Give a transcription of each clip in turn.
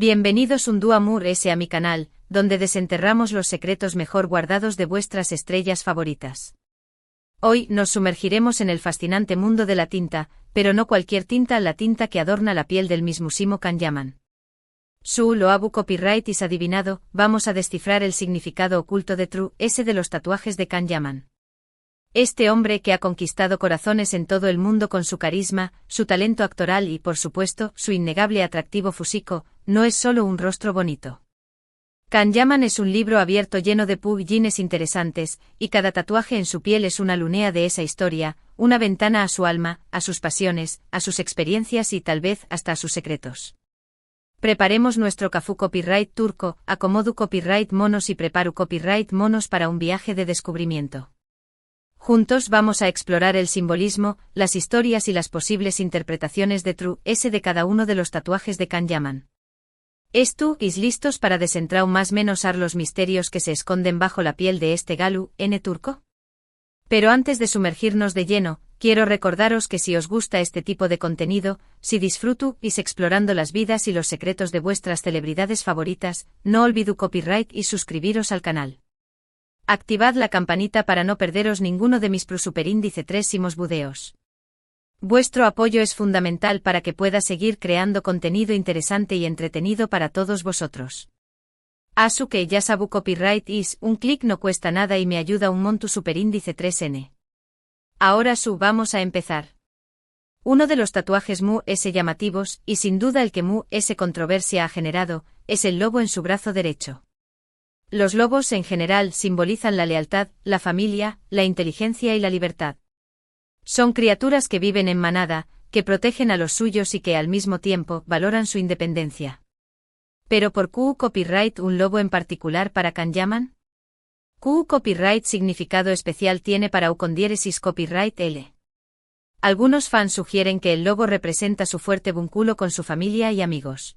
Bienvenidos un día más a mi canal, donde desenterramos los secretos mejor guardados de vuestras estrellas favoritas. Hoy nos sumergiremos en el fascinante mundo de la tinta, pero no cualquier tinta, la tinta que adorna la piel del mismísimo Kanyaman. Su Loabu Copyright is adivinado, vamos a descifrar el significado oculto de True S de los tatuajes de Kanyaman. Este hombre que ha conquistado corazones en todo el mundo con su carisma, su talento actoral y, por supuesto, su innegable atractivo físico, no es solo un rostro bonito. Kanyaman es un libro abierto lleno de puzzles interesantes, y cada tatuaje en su piel es una lunea de esa historia, una ventana a su alma, a sus pasiones, a sus experiencias y tal vez hasta a sus secretos. Preparemos nuestro Kafu Copyright turco, acomodu Copyright monos y preparu Copyright monos para un viaje de descubrimiento. Juntos vamos a explorar el simbolismo, las historias y las posibles interpretaciones de True S de cada uno de los tatuajes de Kanyaman. ¿Estáis listos para desentrar más o menos los misterios que se esconden bajo la piel de este Galu N turco? Pero antes de sumergirnos de lleno, quiero recordaros que si os gusta este tipo de contenido, si disfrutáis explorando las vidas y los secretos de vuestras celebridades favoritas, no olvidéis copyright y suscribiros al canal. Activad la campanita para no perderos ninguno de mis superíndice 3 videos. Vuestro apoyo es fundamental para que pueda seguir creando contenido interesante y entretenido para todos vosotros. Asu que ya sabu copyright is, un clic no cuesta nada y me ayuda un monto superíndice 3N. Ahora vamos a empezar. Uno de los tatuajes Mu S llamativos, y sin duda el que Mu S controversia ha generado, es el lobo en su brazo derecho. Los lobos en general simbolizan la lealtad, la familia, la inteligencia y la libertad. Son criaturas que viven en manada, que protegen a los suyos y que al mismo tiempo valoran su independencia. Pero ¿por qué copyright un lobo en particular para Kanyaman? ¿Qué copyright significado especial tiene para con diéresis copyright L? Algunos fans sugieren que el lobo representa su fuerte vínculo con su familia y amigos.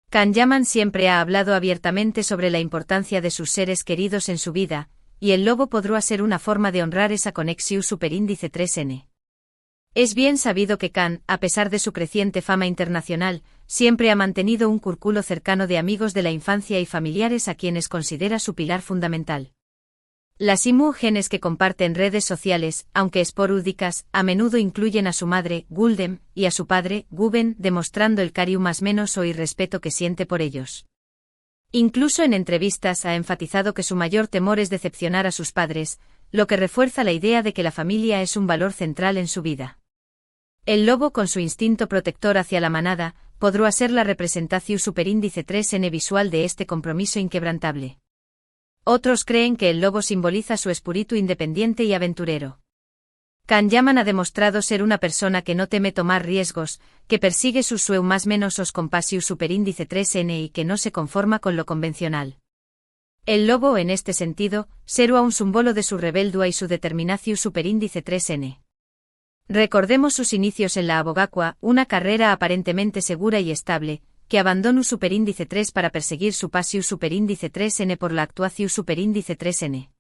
Kanyaman siempre ha hablado abiertamente sobre la importancia de sus seres queridos en su vida, y el lobo podrá ser una forma de honrar esa conexión superíndice 3N. Es bien sabido que Kan, a pesar de su creciente fama internacional, siempre ha mantenido un círculo cercano de amigos de la infancia y familiares a quienes considera su pilar fundamental. Las imágenes que comparte en redes sociales, aunque esporádicas, a menudo incluyen a su madre, Guldem, y a su padre, Guben, demostrando el cariño más menos o irrespeto que siente por ellos. Incluso en entrevistas ha enfatizado que su mayor temor es decepcionar a sus padres, lo que refuerza la idea de que la familia es un valor central en su vida. El lobo, con su instinto protector hacia la manada, podrá ser la representación superíndice 3N visual de este compromiso inquebrantable. Otros creen que el lobo simboliza su espíritu independiente y aventurero. Kanyaman ha demostrado ser una persona que no teme tomar riesgos, que persigue sus sueños más menos os compasiu superíndice 3N y que no se conforma con lo convencional. El lobo, en este sentido, será un símbolo de su rebeldía y su determinación superíndice 3N. Recordemos sus inicios en la abogacua, una carrera aparentemente segura y estable, que abandonó superíndice 3 para perseguir su pasión superíndice 3N por la actuación superíndice 3N.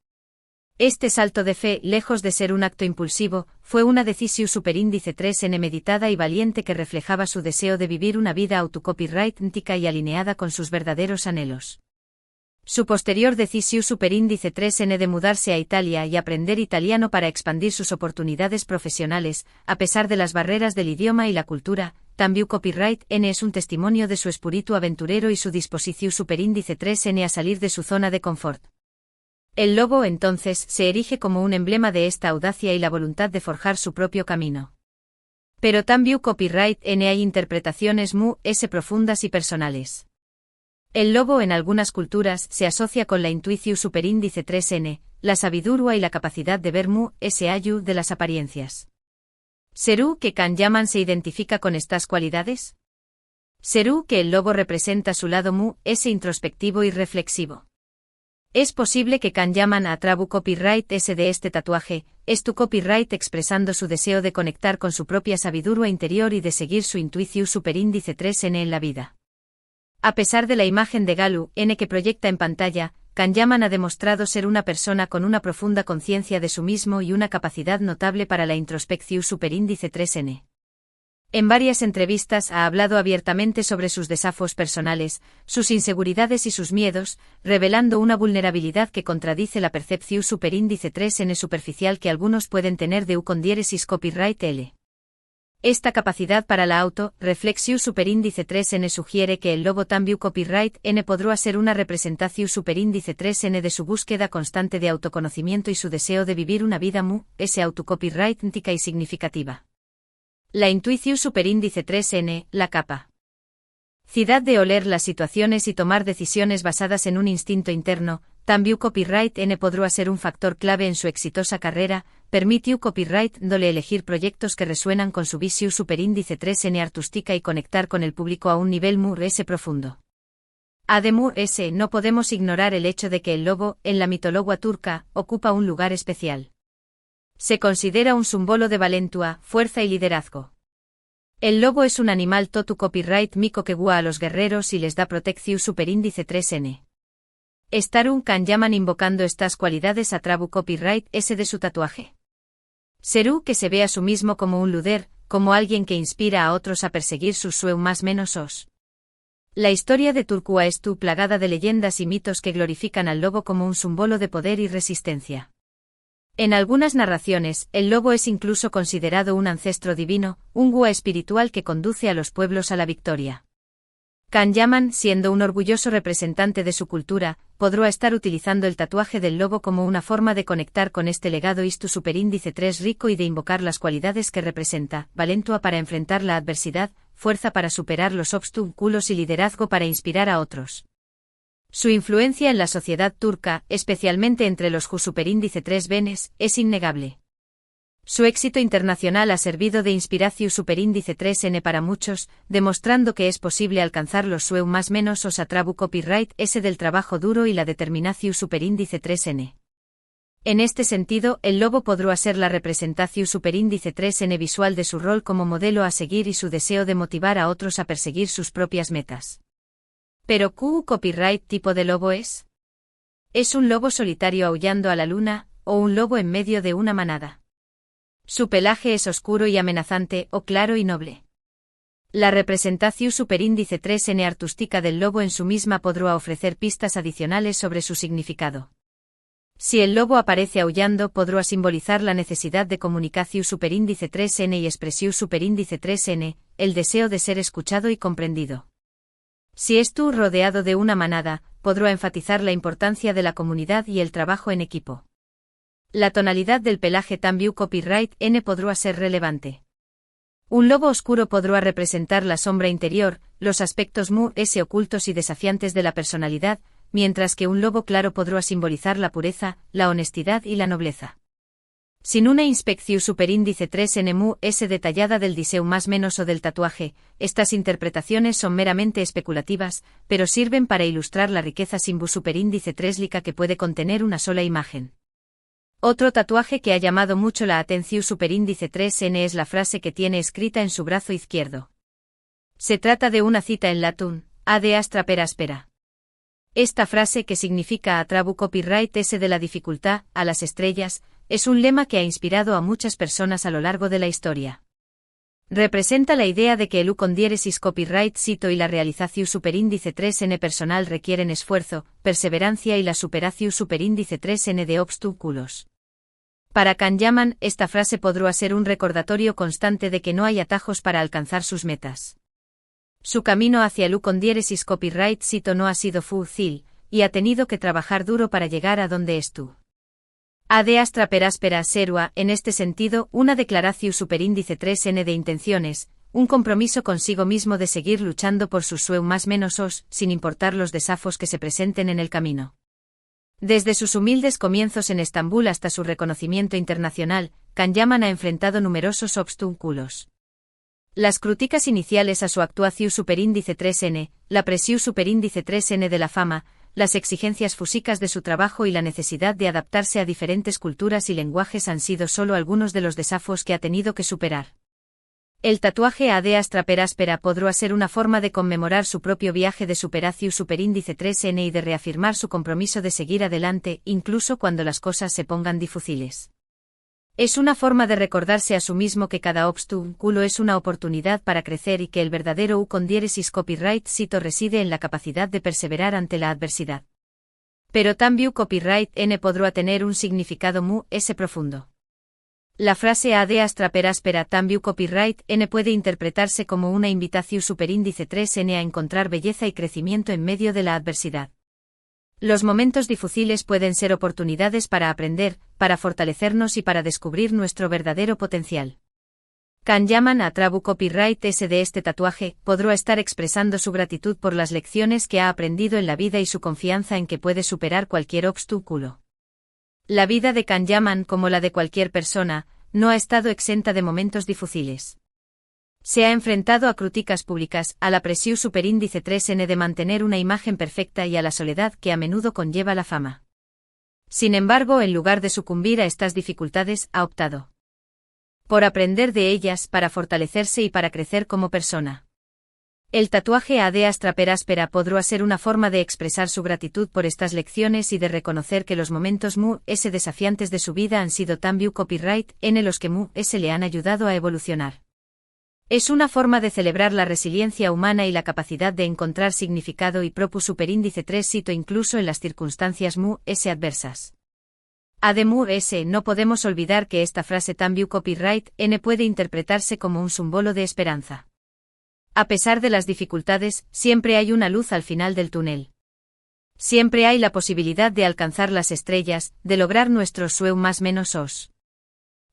Este salto de fe, lejos de ser un acto impulsivo, fue una decisión superíndice 3N meditada y valiente que reflejaba su deseo de vivir una vida autocopyrightica y alineada con sus verdaderos anhelos. Su posterior decisión superíndice 3N de mudarse a Italia y aprender italiano para expandir sus oportunidades profesionales, a pesar de las barreras del idioma y la cultura, también copyright N es un testimonio de su espíritu aventurero y su disposición superíndice 3N a salir de su zona de confort. El lobo entonces se erige como un emblema de esta audacia y la voluntad de forjar su propio camino. Pero también copyright N hay interpretaciones Mu S profundas y personales. El lobo en algunas culturas se asocia con la intuición superíndice 3N, la sabiduría y la capacidad de ver Mu S ayu de las apariencias. ¿Será que Kanyaman se identifica con estas cualidades? ¿Será que el lobo representa su lado Mu S introspectivo y reflexivo? Es posible que Kanyaman atrabu copyright S de este tatuaje, es tu copyright expresando su deseo de conectar con su propia sabiduría interior y de seguir su intuición superíndice 3N en la vida. A pesar de la imagen de Galu N que proyecta en pantalla, Kanyaman ha demostrado ser una persona con una profunda conciencia de sí mismo y una capacidad notable para la introspección superíndice 3N. En varias entrevistas ha hablado abiertamente sobre sus desafíos personales, sus inseguridades y sus miedos, revelando una vulnerabilidad que contradice la percepción superíndice 3N superficial que algunos pueden tener de U-con-diéresis copyright L. Esta capacidad para la auto-reflexión superíndice 3N sugiere que el lobo también copyright N podrá ser una representación superíndice 3N de su búsqueda constante de autoconocimiento y su deseo de vivir una vida ese autocopyrightntica y significativa. La intuición superíndice 3N, la capacidad de oler las situaciones y tomar decisiones basadas en un instinto interno, también copyright N podrá ser un factor clave en su exitosa carrera, permitió copyright dole elegir proyectos que resuenan con su visión superíndice 3N artística y conectar con el público a un nivel S profundo. Además no podemos ignorar el hecho de que el lobo, en la mitología turca, ocupa un lugar especial. Se considera un símbolo de valentua, fuerza y liderazgo. El lobo es un animal totu copyright mico que guía a los guerreros y les da protección superíndice 3N. Estarun kan llaman invocando estas cualidades a trabu copyright S de su tatuaje. Serú que se ve a sí mismo como un líder, como alguien que inspira a otros a perseguir sus sueños más menos os. La historia de Turquía es plagada de leyendas y mitos que glorifican al lobo como un símbolo de poder y resistencia. En algunas narraciones, el lobo es incluso considerado un ancestro divino, un guía espiritual que conduce a los pueblos a la victoria. Kan Yaman, siendo un orgulloso representante de su cultura, podrá estar utilizando el tatuaje del lobo como una forma de conectar con este legado istu superíndice 3 rico y de invocar las cualidades que representa, valentua para enfrentar la adversidad, fuerza para superar los obstáculos y liderazgo para inspirar a otros. Su influencia en la sociedad turca, especialmente entre los superíndice 3 benes, es innegable. Su éxito internacional ha servido de inspiración superíndice 3N para muchos, demostrando que es posible alcanzar los sueños más menos os a trabu copyright S del trabajo duro y la determinación superíndice 3N. En este sentido, el lobo podrá ser la representación superíndice 3N visual de su rol como modelo a seguir y su deseo de motivar a otros a perseguir sus propias metas. ¿Pero qué copyright tipo de lobo es? ¿Es un lobo solitario aullando a la luna, o un lobo en medio de una manada? Su pelaje es oscuro y amenazante, o claro y noble. La representación superíndice 3N artística del lobo en su misma podrá ofrecer pistas adicionales sobre su significado. Si el lobo aparece aullando, podrá simbolizar la necesidad de comunicación superíndice 3N y expresión superíndice 3N, el deseo de ser escuchado y comprendido. Si rodeado de una manada, podrá enfatizar la importancia de la comunidad y el trabajo en equipo. La tonalidad del pelaje también copyright N podrá ser relevante. Un lobo oscuro podrá representar la sombra interior, los aspectos S ocultos y desafiantes de la personalidad, mientras que un lobo claro podrá simbolizar la pureza, la honestidad y la nobleza. Sin una inspección superíndice 3N S detallada del diseño más menos o del tatuaje, estas interpretaciones son meramente especulativas, pero sirven para ilustrar la riqueza simbu superíndice 3 lica que puede contener una sola imagen. Otro tatuaje que ha llamado mucho la atención superíndice 3N es la frase que tiene escrita en su brazo izquierdo. Se trata de una cita en latín, ad astra per aspera. Esta frase, que significa a trabu copyright S de la dificultad, a las estrellas, es un lema que ha inspirado a muchas personas a lo largo de la historia. Representa la idea de que el U-con-diéresis copyright sito y la realización superíndice 3N personal requieren esfuerzo, perseverancia y la superación superíndice 3N de obstáculos. Para Kan Yaman, esta frase podrá ser un recordatorio constante de que no hay atajos para alcanzar sus metas. Su camino hacia el U-con-diéresis copyright sito no ha sido fácil, y ha tenido que trabajar duro para llegar a donde estuvo. Ad astra per aspera serua, en este sentido, una declaración superíndice 3N de intenciones, un compromiso consigo mismo de seguir luchando por sus sueños más menos os, sin importar los desafíos que se presenten en el camino. Desde sus humildes comienzos en Estambul hasta su reconocimiento internacional, Kan Yaman ha enfrentado numerosos obstáculos. Las críticas iniciales a su actuación superíndice 3N, la presión superíndice 3N de la fama, las exigencias físicas de su trabajo y la necesidad de adaptarse a diferentes culturas y lenguajes han sido solo algunos de los desafíos que ha tenido que superar. El tatuaje ad astra per aspera podrá ser una forma de conmemorar su propio viaje de superación superíndice 3N y de reafirmar su compromiso de seguir adelante, incluso cuando las cosas se pongan difíciles. Es una forma de recordarse a sí mismo que cada obstáculo es una oportunidad para crecer y que el verdadero con diéresis copyright cito reside en la capacidad de perseverar ante la adversidad. Pero también copyright n podrá tener un significado profundo. La frase ad astra per aspera también copyright n puede interpretarse como una invitación superíndice 3n a encontrar belleza y crecimiento en medio de la adversidad. Los momentos difíciles pueden ser oportunidades para aprender, para fortalecernos y para descubrir nuestro verdadero potencial. Kanyaman Atrabu copyright s de este tatuaje, podrá estar expresando su gratitud por las lecciones que ha aprendido en la vida y su confianza en que puede superar cualquier obstáculo. La vida de Kanyaman, como la de cualquier persona, no ha estado exenta de momentos difíciles. Se ha enfrentado a críticas públicas, a la presión superíndice 3n de mantener una imagen perfecta y a la soledad que a menudo conlleva la fama. Sin embargo, en lugar de sucumbir a estas dificultades, ha optado por aprender de ellas para fortalecerse y para crecer como persona. El tatuaje ad astra per aspera podrá ser una forma de expresar su gratitud por estas lecciones y de reconocer que los momentos desafiantes de su vida han sido también copyright n los que le han ayudado a evolucionar. Es una forma de celebrar la resiliencia humana y la capacidad de encontrar significado y propósito superíndice 3 cito incluso en las circunstancias adversas. Además, no podemos olvidar que esta frase también copyright n puede interpretarse como un símbolo de esperanza. A pesar de las dificultades, siempre hay una luz al final del túnel. Siempre hay la posibilidad de alcanzar las estrellas, de lograr nuestros sueños más menos os.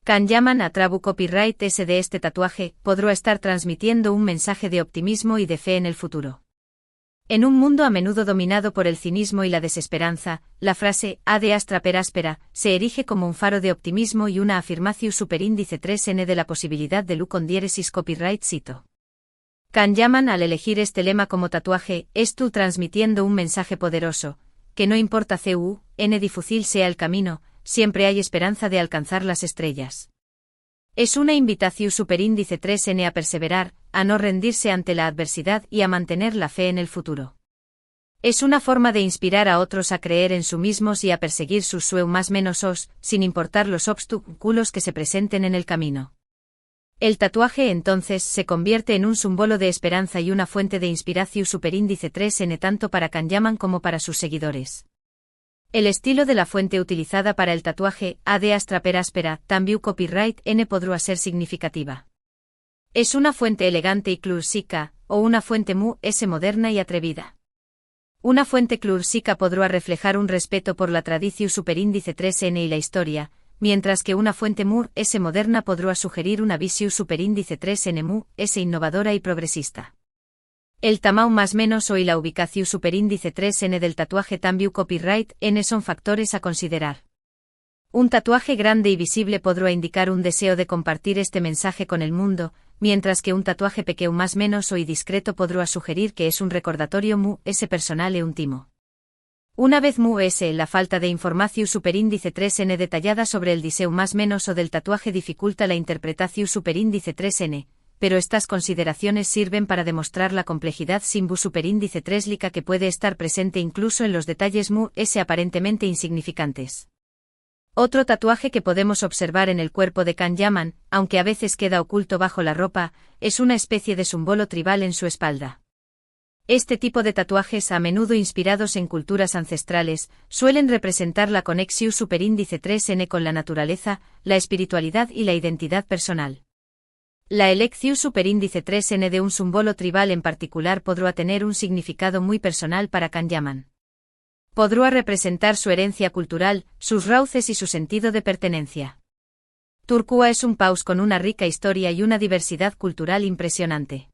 Kanyaman Atrabu copyright s de este tatuaje, podrá estar transmitiendo un mensaje de optimismo y de fe en el futuro. En un mundo a menudo dominado por el cinismo y la desesperanza, la frase ad astra per aspera se erige como un faro de optimismo y una afirmación superíndice 3n de la posibilidad de con diéresis copyright cito. Kanyaman al elegir este lema como tatuaje, tú transmitiendo un mensaje poderoso, que no importa n difícil sea el camino, siempre hay esperanza de alcanzar las estrellas. Es una invitación superíndice 3n a perseverar, a no rendirse ante la adversidad y a mantener la fe en el futuro. Es una forma de inspirar a otros a creer en sí mismos y a perseguir sus sueños más menos os, sin importar los obstáculos que se presenten en el camino. El tatuaje entonces se convierte en un símbolo de esperanza y una fuente de inspiración superíndice 3n tanto para Kanyaman como para sus seguidores. El estilo de la fuente utilizada para el tatuaje ad astra per aspera también copyright n podrá ser significativa. Es una fuente elegante y clásica, o una fuente moderna y atrevida. Una fuente clásica podrá reflejar un respeto por la tradición superíndice 3n y la historia, mientras que una fuente moderna podrá sugerir una visión superíndice 3n innovadora y progresista. El tamaño más menos o y la ubicación superíndice 3n del tatuaje también copyright n son factores a considerar. Un tatuaje grande y visible podrá indicar un deseo de compartir este mensaje con el mundo, mientras que un tatuaje pequeño más menos o y discreto podrá sugerir que es un recordatorio personal e íntimo. Una vez la falta de información superíndice 3n detallada sobre el deseo más menos o del tatuaje dificulta la interpretación superíndice 3n, pero estas consideraciones sirven para demostrar la complejidad simbu superíndice 3 que puede estar presente incluso en los detalles aparentemente insignificantes. Otro tatuaje que podemos observar en el cuerpo de Kanyaman, aunque a veces queda oculto bajo la ropa, es una especie de símbolo tribal en su espalda. Este tipo de tatuajes, a menudo inspirados en culturas ancestrales, suelen representar la conexión superíndice 3n con la naturaleza, la espiritualidad y la identidad personal. La elección superíndice 3n de un símbolo tribal en particular podrá tener un significado muy personal para Kanyaman. Podrá representar su herencia cultural, sus raíces y su sentido de pertenencia. Turquía es un país con una rica historia y una diversidad cultural impresionante.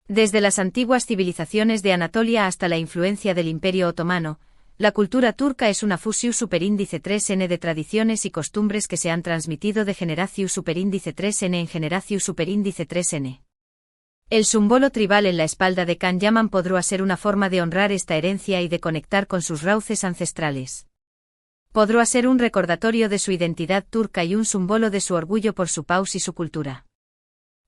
Desde las antiguas civilizaciones de Anatolia hasta la influencia del Imperio Otomano, la cultura turca es una fusión superíndice 3n de tradiciones y costumbres que se han transmitido de generación superíndice 3n en generación superíndice 3n. El símbolo tribal en la espalda de Kanyaman podrá ser una forma de honrar esta herencia y de conectar con sus raíces ancestrales. Podrá ser un recordatorio de su identidad turca y un símbolo de su orgullo por su país y su cultura.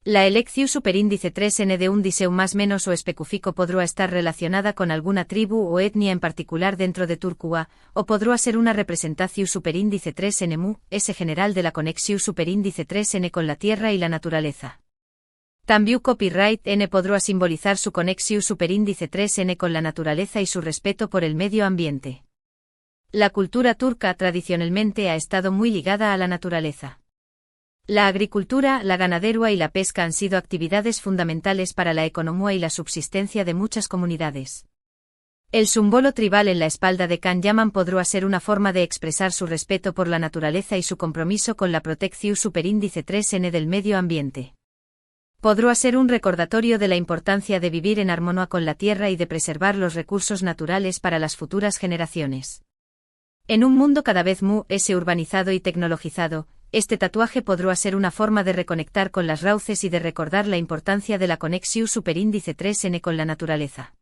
La elección superíndice 3n de un diseu más menos o específico podrá estar relacionada con alguna tribu o etnia en particular dentro de Turquía, o podrá ser una representación superíndice 3n mu, ese general de la conexión superíndice 3n con la tierra y la naturaleza. También copyright n podrá simbolizar su conexión superíndice 3n con la naturaleza y su respeto por el medio ambiente. La cultura turca tradicionalmente ha estado muy ligada a la naturaleza. La agricultura, la ganadería y la pesca han sido actividades fundamentales para la economía y la subsistencia de muchas comunidades. El símbolo tribal en la espalda de Can Yaman podrá ser una forma de expresar su respeto por la naturaleza y su compromiso con la protección superíndice 3n del medio ambiente. Podrá ser un recordatorio de la importancia de vivir en armonía con la tierra y de preservar los recursos naturales para las futuras generaciones. En un mundo cada vez más urbanizado y tecnologizado, este tatuaje podrá ser una forma de reconectar con las raíces y de recordar la importancia de la conexión superíndice 3n con la naturaleza.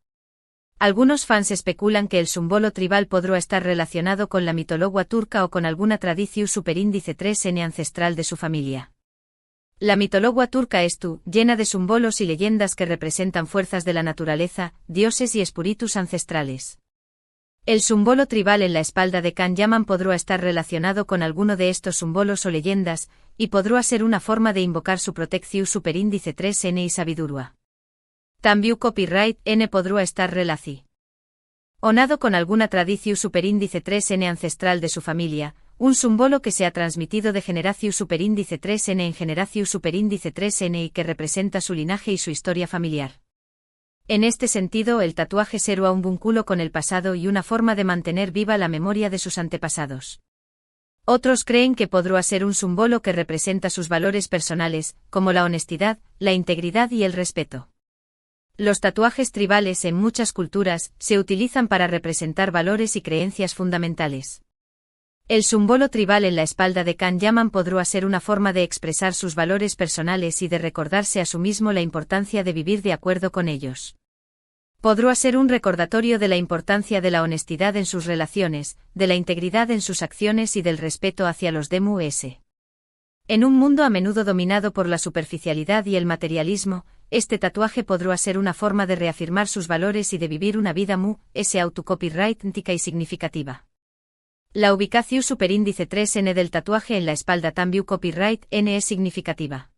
Algunos fans especulan que el símbolo tribal podrá estar relacionado con la mitología turca o con alguna tradición superíndice 3n ancestral de su familia. La mitología turca es llena de símbolos y leyendas que representan fuerzas de la naturaleza, dioses y espíritus ancestrales. El símbolo tribal en la espalda de Can Yaman podrá estar relacionado con alguno de estos símbolos o leyendas, y podrá ser una forma de invocar su protección superíndice 3n y sabiduría. También copyright n podrá estar relacionado con alguna tradición superíndice 3n ancestral de su familia, un símbolo que se ha transmitido de generación superíndice 3n en generación superíndice 3n y que representa su linaje y su historia familiar. En este sentido, el tatuaje será un vínculo con el pasado y una forma de mantener viva la memoria de sus antepasados. Otros creen que podrá ser un símbolo que representa sus valores personales, como la honestidad, la integridad y el respeto. Los tatuajes tribales en muchas culturas se utilizan para representar valores y creencias fundamentales. El símbolo tribal en la espalda de Can Yaman podrá ser una forma de expresar sus valores personales y de recordarse a sí mismo la importancia de vivir de acuerdo con ellos. Podrá ser un recordatorio de la importancia de la honestidad en sus relaciones, de la integridad en sus acciones y del respeto hacia los demás. En un mundo a menudo dominado por la superficialidad y el materialismo, este tatuaje podrá ser una forma de reafirmar sus valores y de vivir una vida autocopyrightica y significativa. La ubicación superíndice 3n del tatuaje en la espalda también copyright n es significativa.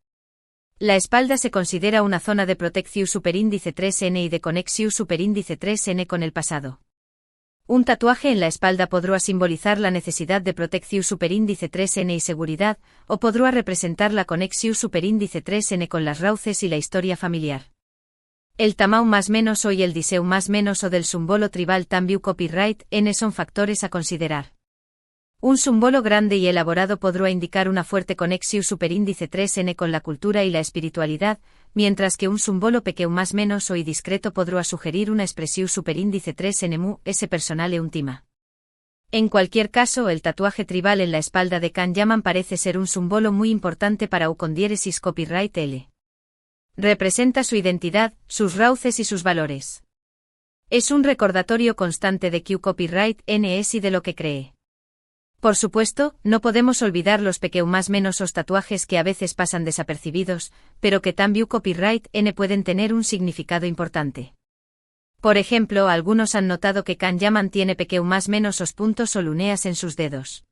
La espalda se considera una zona de protección superíndice 3n y de conexión superíndice 3n con el pasado. Un tatuaje en la espalda podrá simbolizar la necesidad de protección superíndice 3n y seguridad, o podrá representar la conexión superíndice 3n con las raíces y la historia familiar. El tamaño más menos o y el diseu más menos o del símbolo tribal también copyright n son factores a considerar. Un símbolo grande y elaborado podrá indicar una fuerte conexión superíndice 3n con la cultura y la espiritualidad, mientras que un símbolo pequeño más menos o y discreto podrá sugerir una expresión superíndice 3n mu, ese personal e untima. En cualquier caso, el tatuaje tribal en la espalda de Can Yaman parece ser un símbolo muy importante para Ucondiéresis Copyright L. Representa su identidad, sus raíces y sus valores. Es un recordatorio constante de que Copyright N es y de lo que cree. Por supuesto, no podemos olvidar los más menos os tatuajes que a veces pasan desapercibidos, pero que también copyright n pueden tener un significado importante. Por ejemplo, algunos han notado que Can Yaman tiene más menos os puntos o luneas en sus dedos.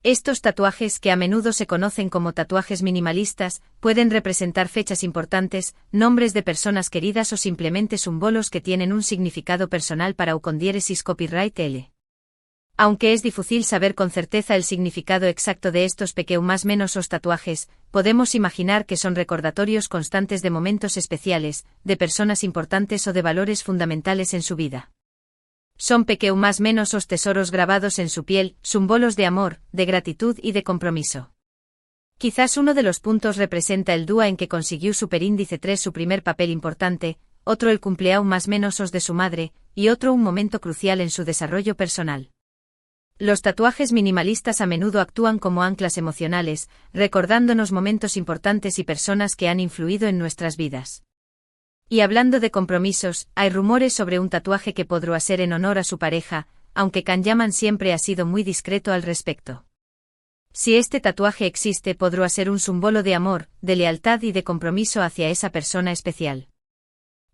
Estos tatuajes, que a menudo se conocen como tatuajes minimalistas, pueden representar fechas importantes, nombres de personas queridas o simplemente símbolos que tienen un significado personal para Ucondiéresis Copyright L. Aunque es difícil saber con certeza el significado exacto de estos más menos os tatuajes, podemos imaginar que son recordatorios constantes de momentos especiales, de personas importantes o de valores fundamentales en su vida. Son más menos os tesoros grabados en su piel, símbolos de amor, de gratitud y de compromiso. Quizás uno de los puntos representa el día en que consiguió superíndice 3 su primer papel importante, otro el cumpleaños más menos os de su madre, y otro un momento crucial en su desarrollo personal. Los tatuajes minimalistas a menudo actúan como anclas emocionales, recordándonos momentos importantes y personas que han influido en nuestras vidas. Y hablando de compromisos, hay rumores sobre un tatuaje que podrá ser en honor a su pareja, aunque Can Yaman siempre ha sido muy discreto al respecto. Si este tatuaje existe, podrá ser un símbolo de amor, de lealtad y de compromiso hacia esa persona especial.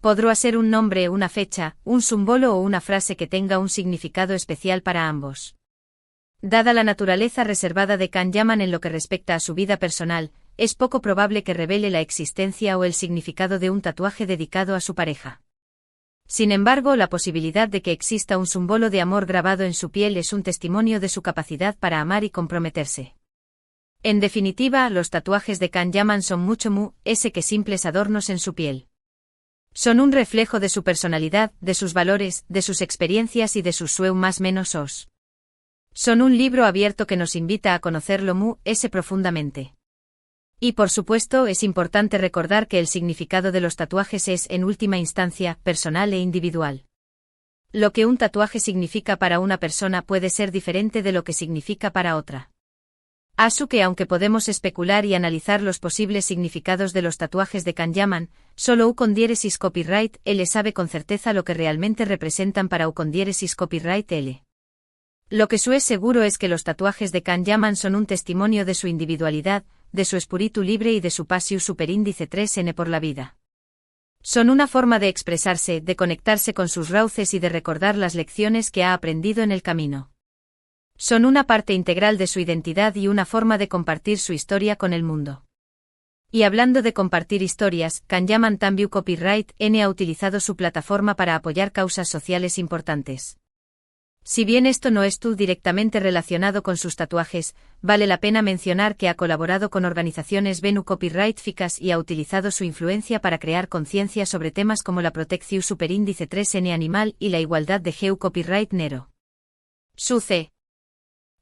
Podrá ser un nombre, una fecha, un símbolo o una frase que tenga un significado especial para ambos. Dada la naturaleza reservada de Kanyaman en lo que respecta a su vida personal, es poco probable que revele la existencia o el significado de un tatuaje dedicado a su pareja. Sin embargo, la posibilidad de que exista un símbolo de amor grabado en su piel es un testimonio de su capacidad para amar y comprometerse. En definitiva, los tatuajes de Kanyaman son mucho más que simples adornos en su piel. Son un reflejo de su personalidad, de sus valores, de sus experiencias y de sus sueños. Son un libro abierto que nos invita a conocerlo profundamente. Y por supuesto, es importante recordar que el significado de los tatuajes es, en última instancia, personal e individual. Lo que un tatuaje significa para una persona puede ser diferente de lo que significa para otra. Que aunque podemos especular y analizar los posibles significados de los tatuajes de Kanyaman, solo Ucondiéresis Copyright L sabe con certeza lo que realmente representan para Ucondiéresis Copyright L. Lo que es seguro es que los tatuajes de Kanyaman son un testimonio de su individualidad, de su espíritu libre y de su pasión superíndice 3N por la vida. Son una forma de expresarse, de conectarse con sus raíces y de recordar las lecciones que ha aprendido en el camino. Son una parte integral de su identidad y una forma de compartir su historia con el mundo. Y hablando de compartir historias, Kanyaman También Copyright N ha utilizado su plataforma para apoyar causas sociales importantes. Si bien esto no es directamente relacionado con sus tatuajes, vale la pena mencionar que ha colaborado con organizaciones Venu Copyright Ficas y ha utilizado su influencia para crear conciencia sobre temas como la protección superíndice 3N animal y la igualdad de género copyright Nero. Su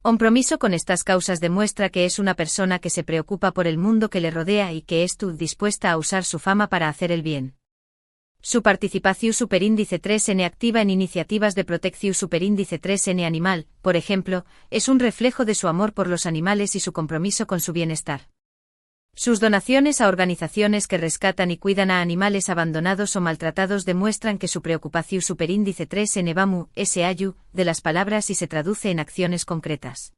compromiso con estas causas demuestra que es una persona que se preocupa por el mundo que le rodea y que es dispuesta a usar su fama para hacer el bien. Su participación superíndice 3N activa en iniciativas de protección superíndice 3N animal, por ejemplo, es un reflejo de su amor por los animales y su compromiso con su bienestar. Sus donaciones a organizaciones que rescatan y cuidan a animales abandonados o maltratados demuestran que su preocupación superíndice 3N va de las palabras y se traduce en acciones concretas.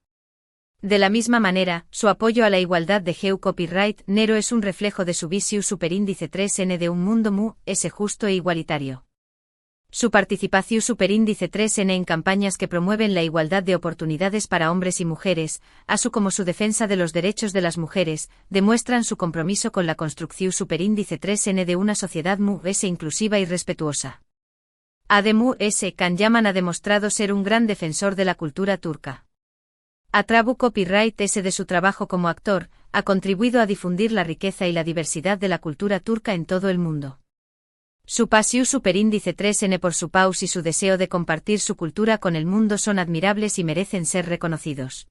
De la misma manera, su apoyo a la igualdad de género copyright Nero es un reflejo de su visión superíndice 3N de un mundo justo e igualitario. Su participación superíndice 3N en campañas que promueven la igualdad de oportunidades para hombres y mujeres, así como su defensa de los derechos de las mujeres, demuestran su compromiso con la construcción superíndice 3N de una sociedad inclusiva y respetuosa. Además, Kanyaman ha demostrado ser un gran defensor de la cultura turca. A través copyright de su trabajo como actor, ha contribuido a difundir la riqueza y la diversidad de la cultura turca en todo el mundo. Su pasión superíndice 3N por su paus y su deseo de compartir su cultura con el mundo son admirables y merecen ser reconocidos.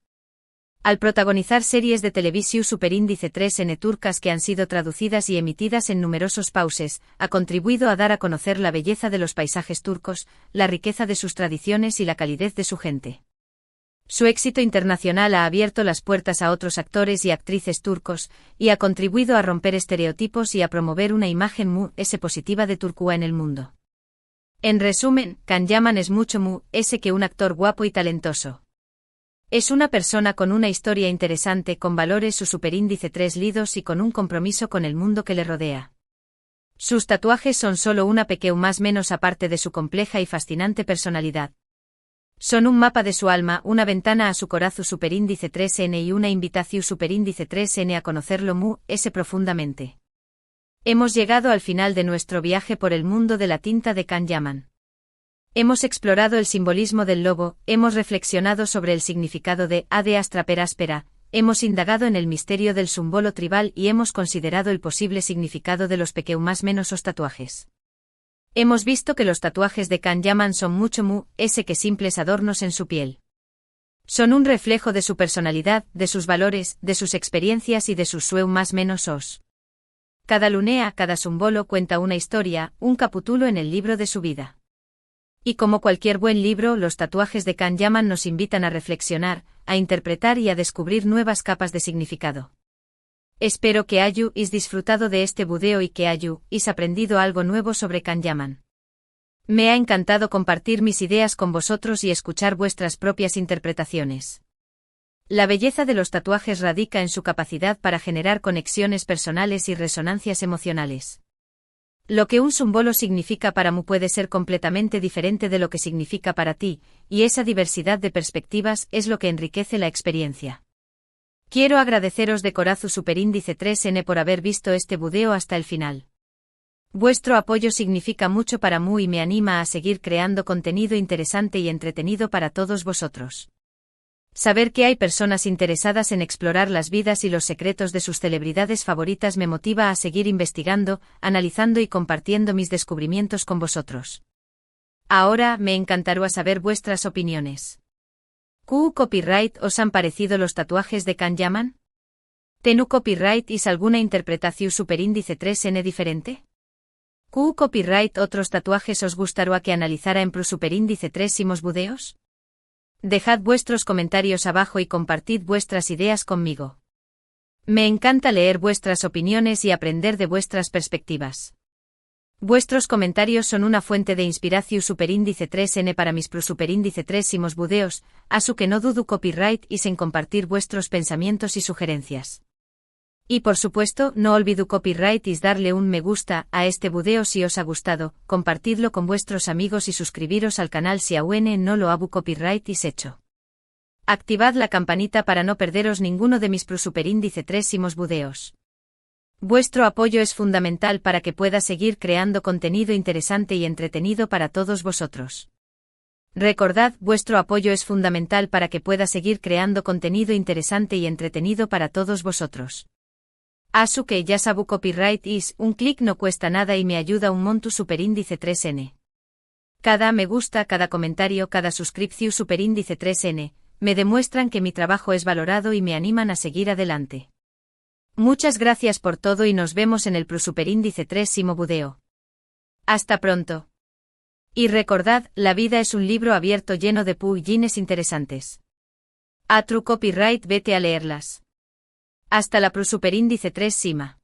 Al protagonizar series de televisión superíndice 3N turcas que han sido traducidas y emitidas en numerosos pauses, ha contribuido a dar a conocer la belleza de los paisajes turcos, la riqueza de sus tradiciones y la calidez de su gente. Su éxito internacional ha abierto las puertas a otros actores y actrices turcos, y ha contribuido a romper estereotipos y a promover una imagen positiva de Turquía en el mundo. En resumen, Kanyaman es mucho que un actor guapo y talentoso. Es una persona con una historia interesante, con valores su superíndice 3 lidos y con un compromiso con el mundo que le rodea. Sus tatuajes son solo una pequeña más menos aparte de su compleja y fascinante personalidad. Son un mapa de su alma, una ventana a su corazón superíndice 3N y una invitación superíndice 3N a conocerlo profundamente. Hemos llegado al final de nuestro viaje por el mundo de la tinta de Kanyaman. Hemos explorado el simbolismo del lobo, hemos reflexionado sobre el significado de Ade Astra per Aspera, hemos indagado en el misterio del símbolo tribal y hemos considerado el posible significado de los pequeños más menos tatuajes. Hemos visto que los tatuajes de Kanyaman son mucho que simples adornos en su piel. Son un reflejo de su personalidad, de sus valores, de sus experiencias y de sus sueños más menos. Cada lunea, cada símbolo cuenta una historia, un capítulo en el libro de su vida. Y como cualquier buen libro, los tatuajes de Kanyaman nos invitan a reflexionar, a interpretar y a descubrir nuevas capas de significado. Espero que hayáis disfrutado de este video y que hayáis aprendido algo nuevo sobre Kanyaman. Me ha encantado compartir mis ideas con vosotros y escuchar vuestras propias interpretaciones. La belleza de los tatuajes radica en su capacidad para generar conexiones personales y resonancias emocionales. Lo que un símbolo significa para mí puede ser completamente diferente de lo que significa para ti, y esa diversidad de perspectivas es lo que enriquece la experiencia. Quiero agradeceros de corazón superíndice 3N por haber visto este video hasta el final. Vuestro apoyo significa mucho para mí y me anima a seguir creando contenido interesante y entretenido para todos vosotros. Saber que hay personas interesadas en explorar las vidas y los secretos de sus celebridades favoritas me motiva a seguir investigando, analizando y compartiendo mis descubrimientos con vosotros. Ahora me encantará saber vuestras opiniones. ¿Qué copyright os han parecido los tatuajes de Can Yaman? ¿Tenu copyright y alguna interpretación superíndice 3N diferente? ¿Qué copyright otros tatuajes os gustaría que analizara en plus superíndice 3 videos? Dejad vuestros comentarios abajo y compartid vuestras ideas conmigo. Me encanta leer vuestras opiniones y aprender de vuestras perspectivas. Vuestros comentarios son una fuente de inspiración superíndice 3N para mis plus superíndice 3 videos, así que no dudo copyright y sin compartir vuestros pensamientos y sugerencias. Y por supuesto, no olvido copyright y darle un me gusta a este video si os ha gustado, compartidlo con vuestros amigos y suscribiros al canal si aún no lo habu copyright is hecho. Activad la campanita para no perderos ninguno de mis plus superíndice 3 videos. Vuestro apoyo es fundamental para que pueda seguir creando contenido interesante y entretenido para todos vosotros. Recordad, vuestro apoyo es fundamental para que pueda seguir creando contenido interesante y entretenido para todos vosotros. Así que ya sabu copyright is, un clic no cuesta nada y me ayuda un monto superíndice 3N. Cada me gusta, cada comentario, cada suscripción superíndice 3N, me demuestran que mi trabajo es valorado y me animan a seguir adelante. Muchas gracias por todo y nos vemos en el plus superíndice 3 video. Hasta pronto. Y recordad, la vida es un libro abierto lleno de pugines interesantes. A true copyright vete a leerlas. Hasta la plus superíndice 3 Sima.